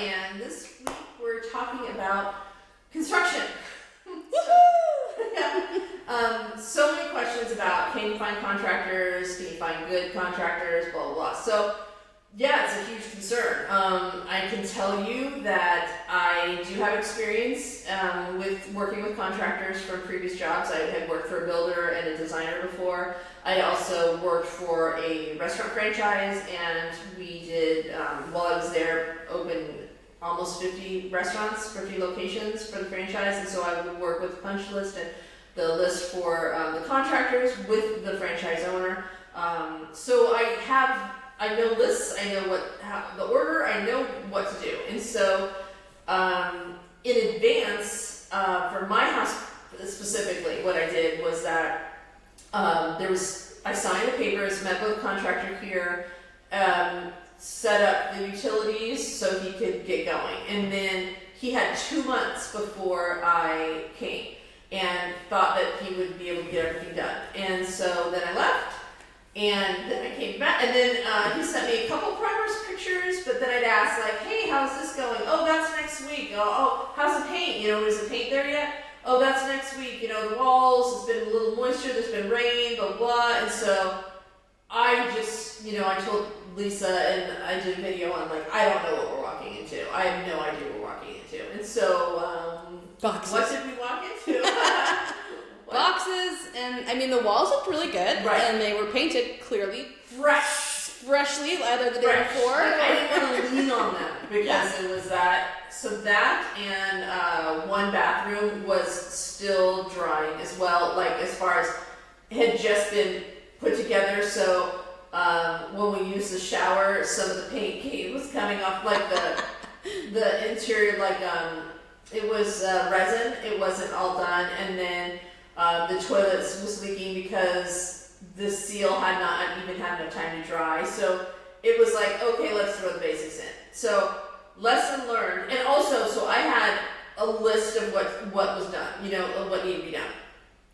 and this week we're talking about construction. So many questions about, can you find contractors, can you find good contractors, blah, blah, blah. So yeah, it's a huge concern. I can tell you that I do have experience with working with contractors from previous jobs. I had worked for a builder and a designer before. I also worked for a restaurant franchise, and we did, while I was there, opened almost 50 restaurants, 50 locations for the franchise, and so I would work with the punch list and the list for the contractors with the franchise owner. So I know lists, I know the order, I know what to do. And so in advance, for my house specifically, what I did was that I signed the papers, met with a contractor here, set up the utilities so he could get going. And then he had 2 months before I came and thought that he would be able to get everything done. And so then I left, and then I came back, and then he sent me a couple progress pictures, but then I'd ask, like, hey, how's this going? Oh, that's next week. Oh, how's the paint? Is the paint there yet? Oh, that's next week. The walls, there's been a little moisture, there's been rain, blah, blah. And so I just, I told Lisa, and I did a video on, like, I don't know what we're walking into. I have no idea what we're walking into. And so, boxes. What did we walk into? Boxes, and I mean, the walls looked really good, right? And they were painted clearly freshly, either the day before. I didn't want to lean on them because it was that. So that and one bathroom was still drying as well, like as far as it had just been put together. So when we used the shower, some of the paint was coming off, like the interior, like it was resin. It wasn't all done, and then the toilet was leaking because the seal had not even had enough time to dry. So it was like, okay, let's throw the basics in. So lesson learned. And also, so I had a list of what was done, of what needed to be done.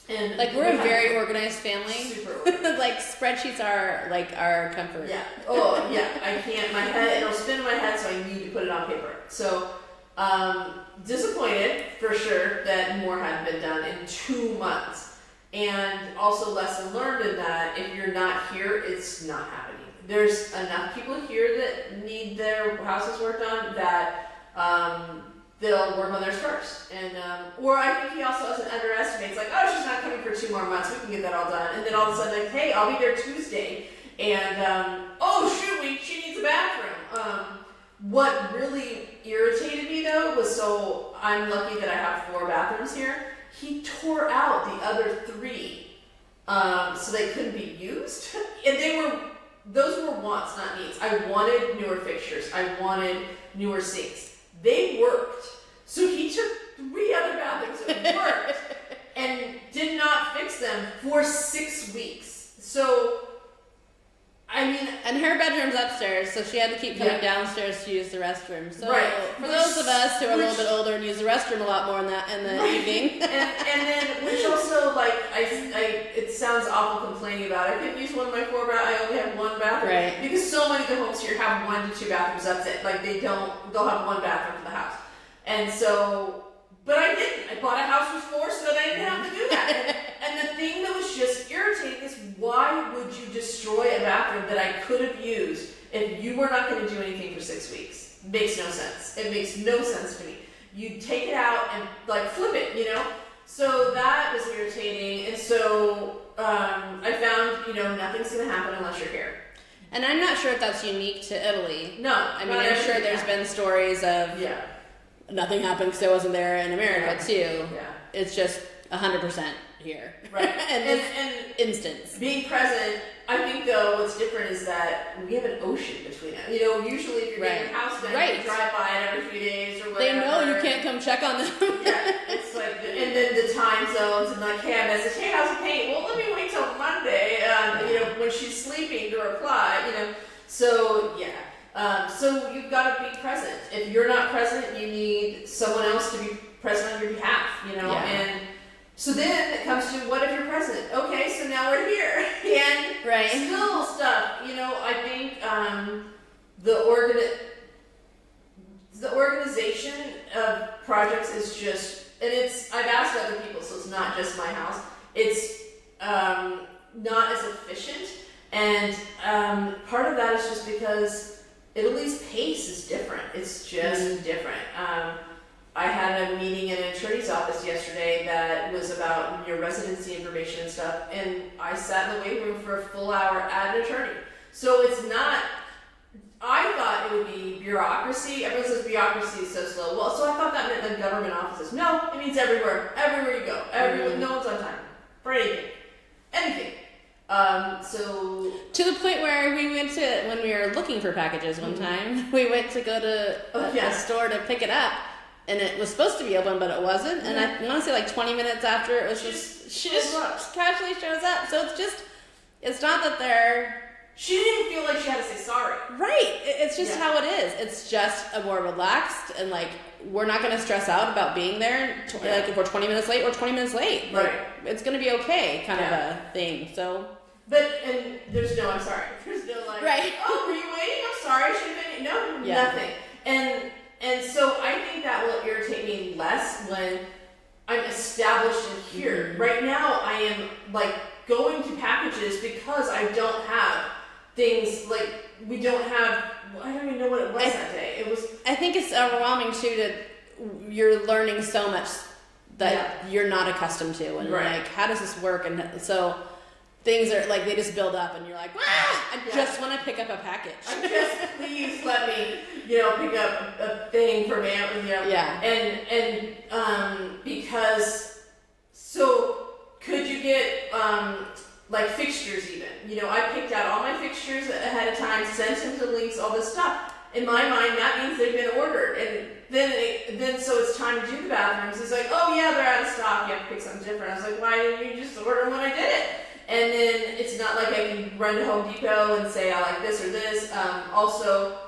And like, we're a very organized family. Super organized. Like, spreadsheets are like our comfort. Yeah. Oh, yeah. I can't, my head, it'll spin in my head, so I need to put it on paper. So, disappointed for sure that more hadn't been done in 2 months. And also lesson learned in that if you're not here, it's not happening. There's enough people here that need their houses worked on that they'll work on theirs first. And or I think he also underestimates, like, oh, she's not coming for 2 more months, we can get that all done. And then all of a sudden, like, hey, I'll be there Tuesday, and oh shoot, she needs a bathroom. What really irritated me though was, so I'm lucky that I have 4 bathrooms here. He tore out the other 3 so they couldn't be used, and those were wants, not needs. I wanted newer fixtures. I wanted newer sinks. They worked. So he took 3 other bathrooms that worked and did not fix them for 6 weeks. So, I mean... And her bedroom's upstairs, so she had to keep coming downstairs to use the restroom. So for Which, those of us who are a little bit older and use the restroom a lot more in the evening. and then, which also, like, it sounds awful complaining about it. I couldn't use one of my 4 bathrooms. I only have 1 bathroom. Right. Because so many of the homes here have 1 to 2 bathrooms, that's it. Like, they'll have 1 bathroom for the house. And so, but I didn't. I bought a house with 4 so that I didn't have to do that. And the thing that was just irritating is, why would you destroy a bathroom that I could have used if you were not going to do anything for 6 weeks? Makes no sense. It makes no sense to me. You take it out and, like, flip it, So that was irritating. And so I found, nothing's going to happen unless you're here. And I'm not sure if that's unique to Italy. No. I mean, I'm sure there's been stories of nothing happened because I wasn't there in America, too. Yeah. It's just 100% here. Right. and instance. Being present, I think, though, what's different is that we have an ocean between us. Usually if you're getting your house done, you drive by it every few days or whatever. They know you can't come check on them. Yeah, it's like, and then the time zones, and like, hey, I message, hey, how's the paint? Well, let me wait till Monday, when she's sleeping to reply, So, yeah. So you've got to be present. If you're not present, you need someone else to be present on your behalf, and so then it comes to, what if you're present? Okay, so now we're here, and still stuff, I think the projects is just, and I've asked other people, so it's not just my house. It's not as efficient, and part of that is just because Italy's pace is different. It's just different. I had a meeting in an attorney's office yesterday that was about your residency information and stuff, and I sat in the waiting room for a full hour at an attorney. So it's not, I thought it would be bureaucracy. Everyone says bureaucracy is so slow. Well, so I thought that meant like government offices. No, it means everywhere. Everywhere you go. No one's on time for anything. Anything. So to the point where we went to, when we were looking for packages one time, we went to go to a store to pick it up, and it was supposed to be open, but it wasn't. And I want to say like 20 minutes after, it was she just casually shows up. So it's not that she didn't even feel like she had to say sorry. Right. It's just how it is. It's just a more relaxed, and like, we're not going to stress out about being there. Like, if we're 20 minutes late, we're 20 minutes late. Like, it's going to be okay, kind of a thing. So. And there's no, I'm sorry. There's no like, oh, were you waiting? I'm sorry. I should have been. No, nothing. And so I think that will irritate me less when I'm established in here. Right now, I am like going to packages because I don't have things like, we don't have, I don't even know what it was that day. I think it's overwhelming too you're learning so much that you're not accustomed to, and like, how does this work? And so things are like, they just build up, and you're like, I just want to pick up a package. Please let me, pick up a thing from Amazon. And because, so could you get like fixtures even? I picked out all my fixtures ahead of time, sent him the links, all this stuff. In my mind, that means they've been ordered, and then so it's time to do the bathrooms. He's like, oh yeah, they're out of stock. You have to pick something different. I was like, why didn't you just order them when I did it? And then it's not like I can run to Home Depot and say I like this or this. Also,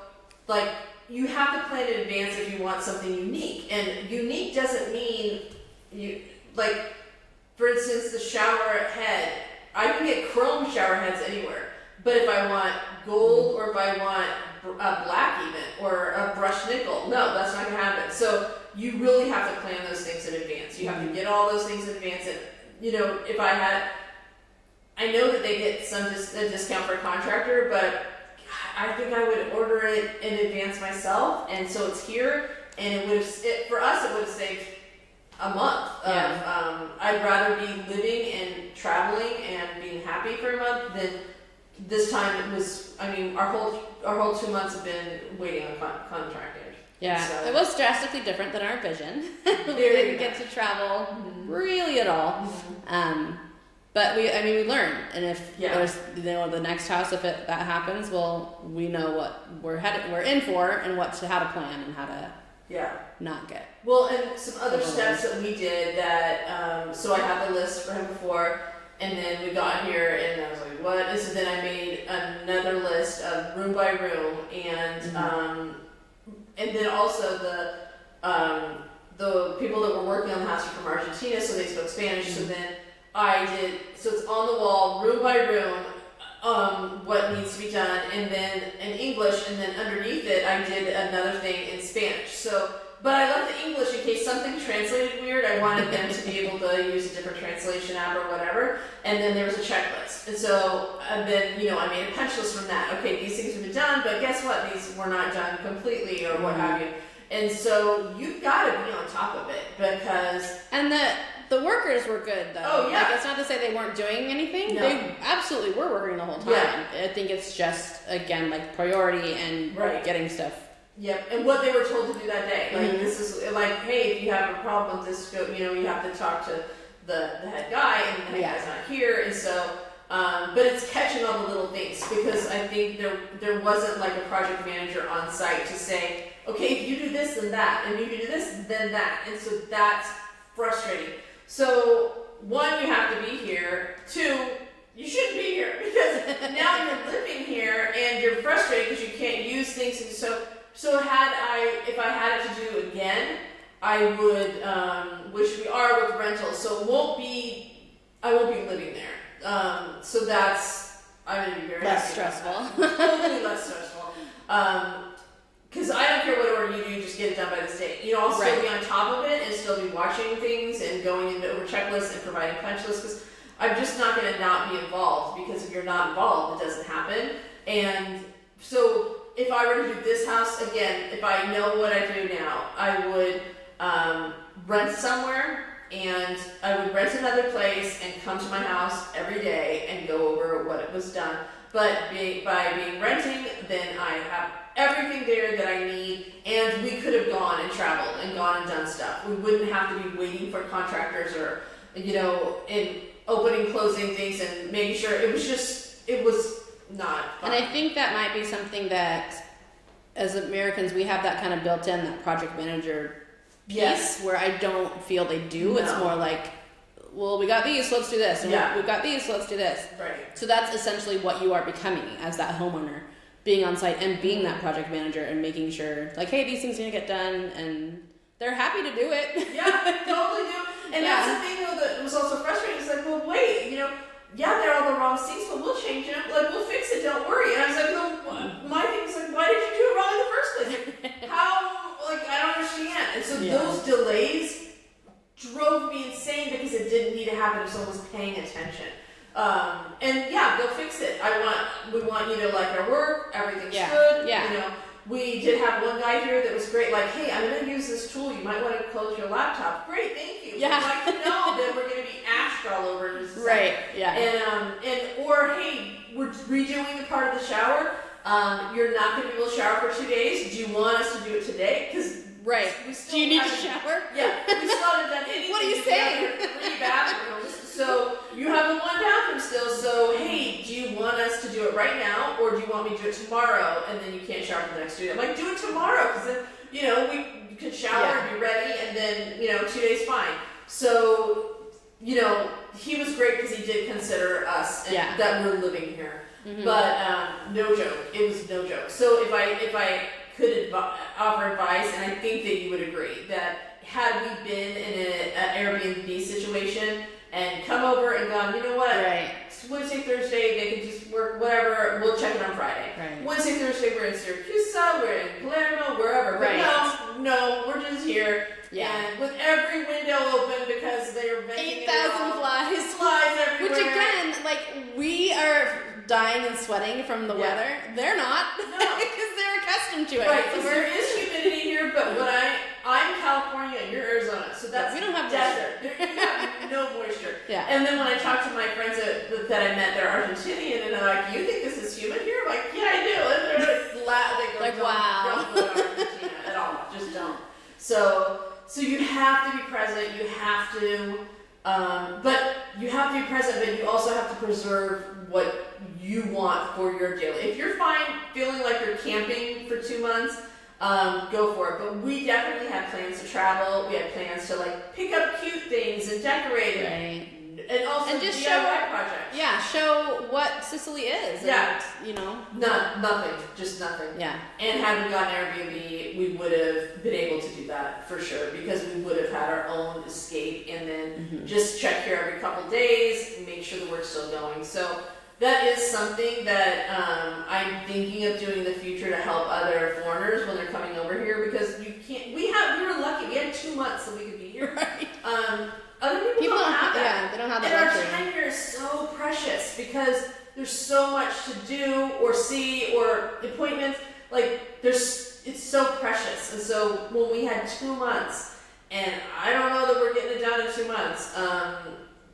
like, you have to plan in advance if you want something unique, and unique doesn't mean you like. For instance, the shower head. I can get chrome shower heads anywhere, but if I want gold or if I want black even, or a brushed nickel, no, that's not going to happen. So you really have to plan those things in advance. You have to get all those things in advance. And, if I know that they get a discount for a contractor, but I think I would order it in advance myself, and so it's here, and for us it would have saved a month of, I'd rather be living and traveling and being happy for a month than this time it was. I mean, our whole 2 months have been waiting on contractors. Yeah, so it was drastically different than our vision. We didn't get to travel really at all. But we learned, and if there's the next house, if that happens, well, we know what we're in for, and how to plan and how to not get. Well, and some other steps that we did that, so I had the list for him before, and then we got here, and I was like, what? And so then I made another list of room by room, and then also the people that were working on the house are from Argentina, so they spoke Spanish, so then so it's on the wall, room by room, what needs to be done, and then in English, and then underneath it, I did another thing in Spanish. So, but I left the English in case something translated weird. I wanted them to be able to use a different translation app or whatever. And then there was a checklist. And so, then, I made a punch list from that. Okay, these things have been done, but guess what? These were not done completely or what have you. And so you've got to be on top of it because... And the workers were good, though. Oh, yeah. Like, it's not to say they weren't doing anything. No. They absolutely were working the whole time. Yeah. I think it's just, again, like priority and getting stuff. Yep, and what they were told to do that day. Like, this is like, hey, if you have a problem with this, you have to talk to the head guy, and the head guy's not here. And so, but it's catching all the little things because I think there wasn't like a project manager on site to say, okay, if you do this, then that, and if you do this, then that. And so that's frustrating. So, one, you have to be here. Two, you shouldn't be here because now you're living here and you're frustrated because you can't use things. And so if I had it to do again, I would, which we are with rentals. So I won't be living there. So that's, I'm going to be very less stressful. Totally less stressful. Because I don't care what order you do, just get get it done by this date. You know, I'll still be on top of it and still be watching things and going into over checklists and providing punch lists, because I'm just not going to not be involved, because if you're not involved, it doesn't happen. And so if I were to do this house again, if I know what I do now, I would rent somewhere, and I would rent another place and come to my house every day and go over what it was done. But by being renting, then I have everything there that I need, and we could have gone and traveled and gone and done stuff. We wouldn't have to be waiting for contractors or, you know, in opening, closing things and making sure. It was not fun. And I think that might be something that, as Americans, we have that kind of built in, that project manager piece, where I don't feel they do. No. It's more like, well, we got these, so let's do this. And we've got these, so let's do this. Right. So that's essentially what you are becoming as that homeowner, being on site and being that project manager and making sure, like, hey, these things are going to get done, and they're happy to do it. Yeah, totally do. And that's the thing, though, that was also frustrating. It's like, well, wait, you know, they're all the wrong seats, but we'll change them. Like, we'll fix it, don't worry. And I was like, no, my thing is like, why did you do it wrong in the first place? How, like, I don't understand. And so those delays drove me insane, because it didn't need to happen if someone was paying attention. And they'll fix it. We want you to like our work, everything's good. Yeah. You know, we did have one guy here that was great, like, hey, I'm gonna use this tool, you might want to close your laptop. Great, thank you. Yeah. We'd like to know that we're gonna be ashed all over this. Right, yeah. And or hey, we're redoing the part of the shower. You're not gonna be able to shower for 2 days. Do you want us to do it today? Because do you need to shower? Yeah, we still haven't done anything. What are you saying? 3 bathrooms. So you have a 1 bathroom still. So hey, do you want us to do it right now, or do you want me to do it tomorrow? And then you can't shower for the next 2 days. I'm like, do it tomorrow, because then you could shower and be ready, and then 2 days fine. So he was great, because he did consider us and that we're living here. Mm-hmm. But no joke, it was no joke. So if I could offer advice, and I think that you would agree, that had we been in an Airbnb situation and come over and gone, you know what, it's Wednesday, Thursday, they can just work whatever, we'll check it on Friday. Right. Wednesday, Thursday, we're in Syracuse, we're in Palermo, wherever. But no, we're just here. Yeah. And with every window open, because they're venting 8,000 flies everywhere. Which again, like, we are dying and sweating from the weather. They're not. No. Because they're accustomed to it. Right, because there is humidity here, but when I'm California and you're Arizona, so that's we don't have desert. You have no moisture. Yeah. And then when I talk to my friends that I met, they're Argentinian, and they're like, you think this is humid here? I'm like, yeah, I do. And they're like, wow. Don't go to Argentina at all. Just don't. So you have to be present. You have to, but you have to be present, but you also have to preserve what you want for your deal. If you're fine feeling like you're camping for 2 months, go for it. But we definitely had plans to travel. We had plans to like pick up cute things and decorate it. And also just DIY show projects. Yeah, show what Sicily is. Yeah. And, nothing. Just nothing. Yeah. And had we gotten Airbnb, we would have been able to do that for sure, because we would have had our own escape, and then just check here every couple days and make sure the work's still going. So that is something that I'm thinking of doing in the future to help other foreigners when they're coming over here, because you can't. We were lucky. We had 2 months that we could be here. Right. Other people don't have that. Yeah, they don't have that. And our time here is so precious, because there's so much to do or see or appointments. Like it's so precious. And so when we had 2 months, and I don't know that we're getting it done in 2 months.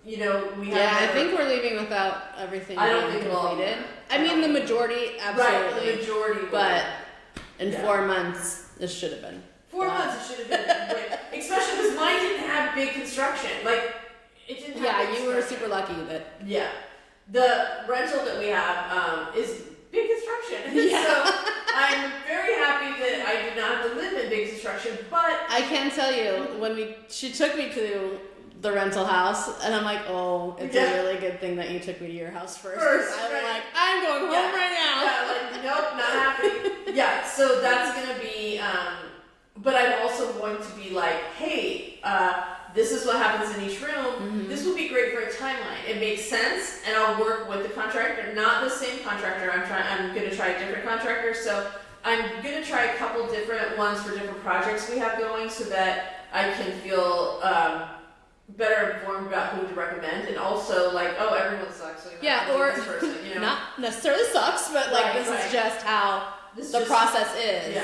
We have. Yeah, I think we're leaving without everything. I don't think completed. I mean, the majority, absolutely. Right, the majority. But in 4 months, this should have been. 4 months, it should have been great. Especially because mine didn't have big construction. Like, it didn't have big you were super lucky that. Yeah. The rental that we have is big construction. Yeah. So I'm very happy that I did not have to live in big construction, but. I can tell you, she took me to the rental house, and I'm like, oh, it's a really good thing that you took me to your house first. I'm like, I'm going home right now. Yeah, like, nope, not happening. Yeah, so that's going to be, but I'm also going to be like, hey, this is what happens in each room. Mm-hmm. This would be great for a timeline. It makes sense, and I'll work with the contractor, not the same contractor. I'm going to try a different contractor, so I'm gonna try a couple different ones for different projects we have going, so that I can feel better informed about who to recommend, and also like, oh, everyone sucks, so you have to or do this person, you know? not necessarily sucks, but like this is just how the process is.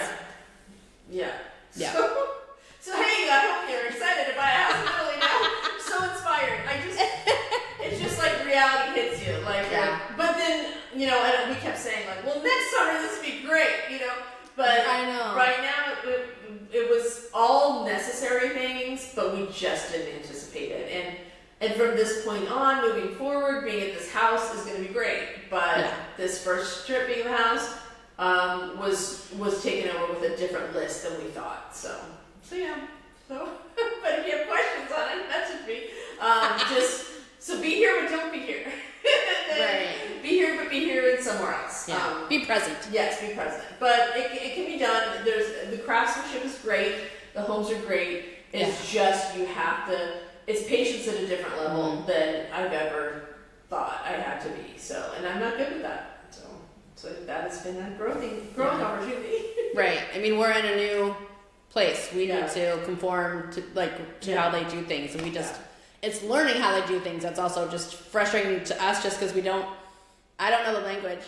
Yeah. So hey, I hope you're excited to buy a house in Italy now. So inspired. It's just like reality hits you, like, but then, you know, and we kept saying like, well, next summer this would be great, you know, but I know. right now it was all necessary things, but we just didn't anticipate it, and from this point on, moving forward, being at this house is going to be great, but this first trip being in the house was taken over with a different list than we thought, so yeah, but if you have questions on it, message me, just, so be here but don't be here. Right. Be here but be here and somewhere else. Yeah. Be present. Yes, be present. But it can be done. The craftsmanship is great. The homes are great. It's just you have to. It's patience at a different level than I've ever thought I had to be. So, and I'm not good with that. So that has been a growing opportunity. Right. I mean, we're in a new place. We need to conform to how they do things, and we just. It's learning how they do things that's also just frustrating to us just because I don't know the language,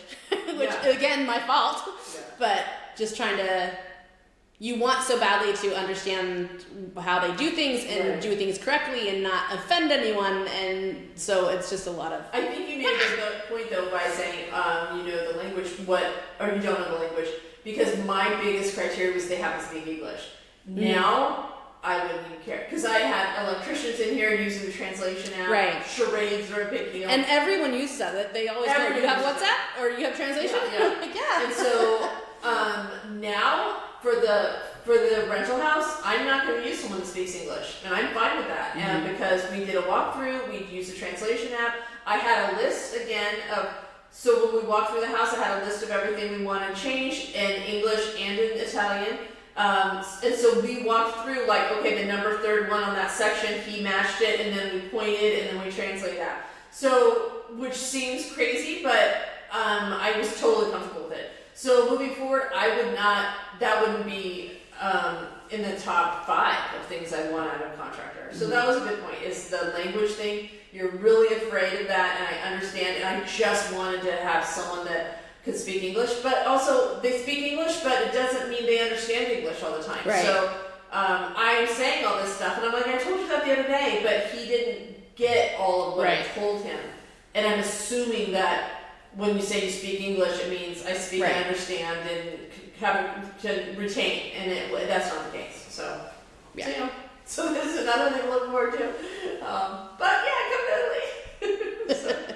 which again, my fault, but just trying to, you want so badly to understand how they do things and do things correctly and not offend anyone, and so it's just a lot of. I think you made a good point though by saying, you know the language, or you don't know the language, because my biggest criteria was they have to speak English. Now, I wouldn't even care, because I had electricians in here using the translation app. Right. Charades are a big deal. And everyone uses that. They always go, you have WhatsApp? Or you have translation? Yeah. And so, now, for the rental house, I'm not going to use someone that speaks English. And I'm fine with that. And because we did a walkthrough, we used the translation app. I had a list, again, so when we walked through the house, I had a list of everything we wanted changed in English and in Italian. And so we walked through like, okay, the number third one on that section, he matched it, and then we pointed, and then we translate that. So, which seems crazy, but I was totally comfortable with it. So moving forward, that wouldn't be in the top 5 of things I want out of a contractor. So that was a good point, is the language thing. You're really afraid of that, and I understand, and I just wanted to have someone that could speak English, but also they speak English, but it doesn't mean they understand English all the time. Right. So I'm saying all this stuff, and I'm like, I told you that the other day, but he didn't get all of what I told him. And I'm assuming that when you say you speak English, it means I speak and understand and can retain, and that's not the case. So, so this is another thing to look forward to. But yeah, come to Italy.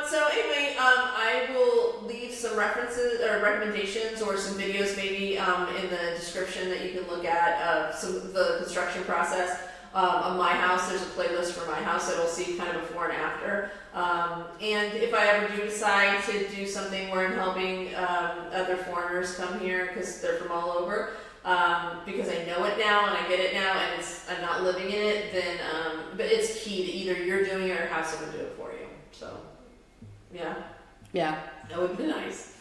So anyway, I will leave some references or recommendations or some videos maybe in the description that you can look at of some of the construction process. On my house, there's a playlist for my house that'll see kind of before and after. And if I ever do decide to do something where I'm helping other foreigners come here because they're from all over, because I know it now and I get it now and I'm not living in it, then but it's key to either you're doing it or have someone do it for you. So. Yeah, that would be nice.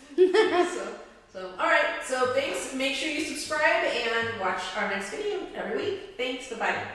so all right, so thanks. Make sure you subscribe and watch our next video every week. Thanks. Bye-bye.